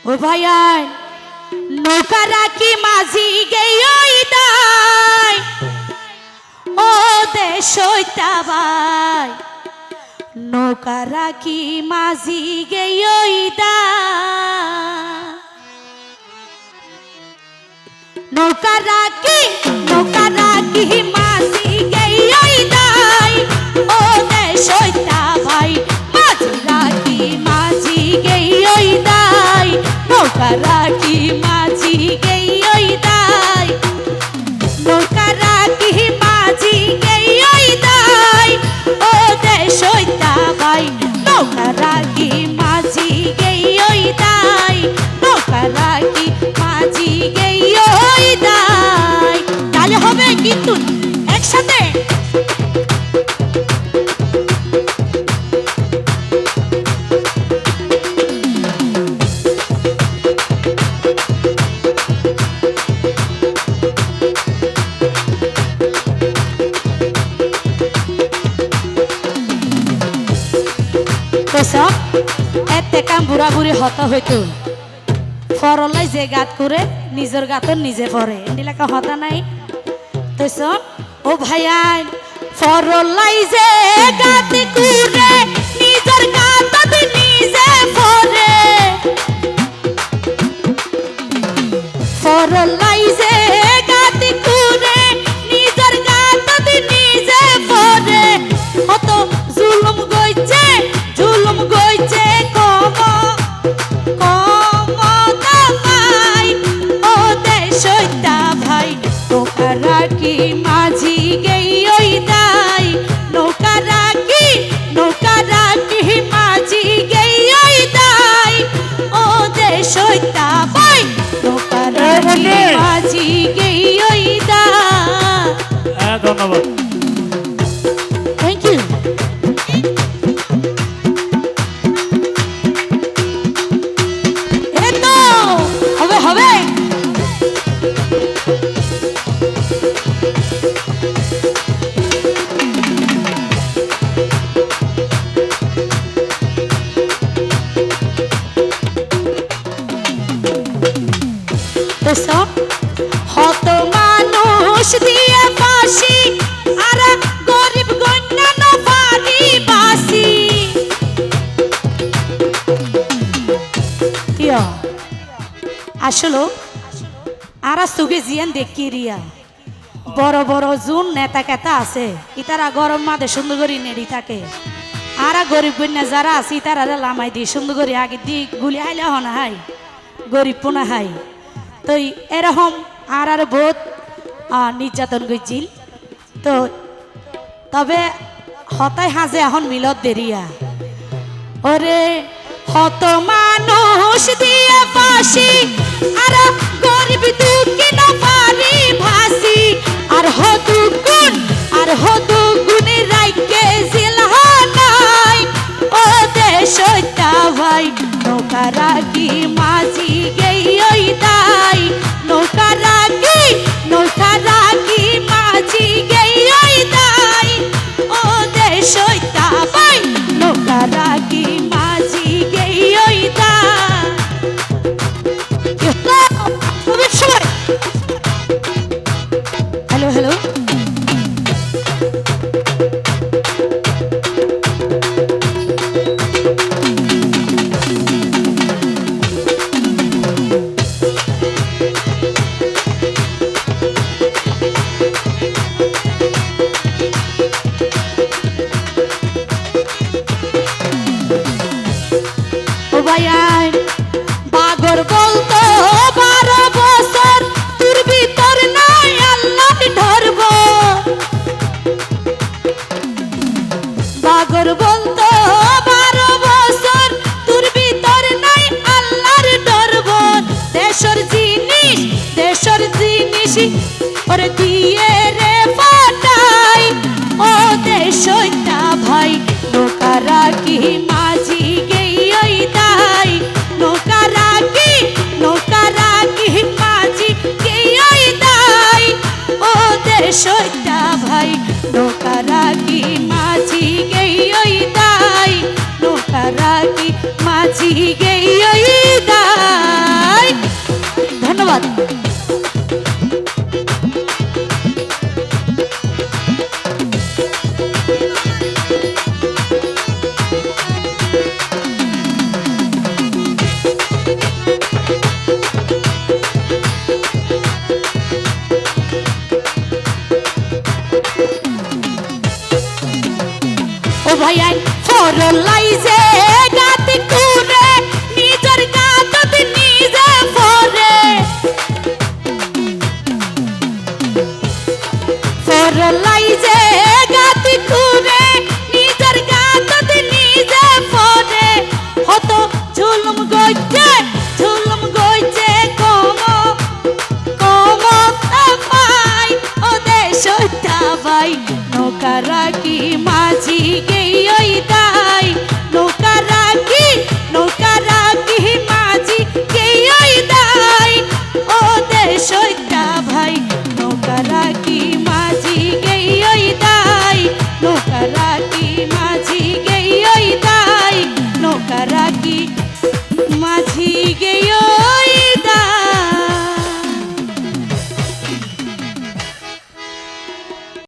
ও ভাইয়া নৌকা রাখি মাঝি গেই দাই ও দেশইতা ভাই নৌকা রাখি মাঝি গেই দাই নৌকা রাখি মাঝি গেই দাই ও দেশইতা ভাই মাঝি রাখি মাঝি গেই দাই নৌকা রাখি মাঝি গেই দাই নৌকা রাখি মাঝি গেই দাই ও দেশইতা ভাই নৌকা রাখি মাঝি গেই দাই নৌকা রাখি মাঝি গেই দাই তাহলে হবে কিন্তু একসাথে এতে কাম বুড়া বুড়ি হত হইতো ফরলাই যে গাত করে নিজের গাতন নিজে পরে এলাকা হতা নাই তো ও ভাইয়াই ফরলাই যে গাত করে নিজের গাতন নিজে পরে ফরলাই যে গাত করে নিজের গাতন নিজে পরে হত জুলুম গইছে রাখি মাঝি গেই দাই নৌকা রাখি মাঝি গেই দাই ও দেশইতা ভাই নৌকা রাখি মাঝি গেই দাই ধন্যবাদ থ্যাংক ইউ হবে হত মানুষ দিয়ে ফাঁসি আর গরিব গন্যা নবারি বাসি আসলো আর সুগে জিয়ান দেখি রিয়া বড় বড় জুন নেতা কেতা আছে ইতারা গরম মাদে সুন্দর করে নেড়ি থাকে আর গরিব গন্যা যারা আছে তারা লামাই দিয়ে সুন্দর করে আগে দি গুলি হাইলে হনা হাই গরিব পোনা হাই তো এরকম আর বহুত নির্যাতন গইছিল তো তবে হতাই হাজে এখন মিলত দেরিয়া ওরে হত মানুষ দিয়ে ফাঁসি আর গরিব দুঃখী না পারি ভাসি আর হদুগুনি রাইকে জিলহানাই ও দেশইতা ভাই নৌকা রাখি মাঝি গেই দাই নৌকা রাখি মাঝি গেই দাই ও দেশইতা ভাই নৌকা রাখি মাঝি গেই দাই হ্যালো হ্যালো বাগর বলতো 12 বছর তোর ভিতর নাই আল্লাহ ধরব বাগর বলতো 12 বছর তোর ভিতর নাই আল্লাহর ধরব দেশর জিনিস ওরে দিয়ে রে ফাটাই ও দেশইতা ভাই নৌকা রাখি মাঝি গেই দাই নৌকা রাখি মাঝি গেই দাই ও দেশইতা ভাই নৌকা রাখি মাঝি গেই গেই দাই। ধন্যবাদ। ও ভাই আই ফরলাইজে গাতি কুরে নিজের গাতত নিজে ফরে ফরলাইজে গাতি কুরে নিজের গাতত নিজে ফরে হত ঝুলুম গইছে কম পাই ও দেশটা ভাই নৌকা রাখি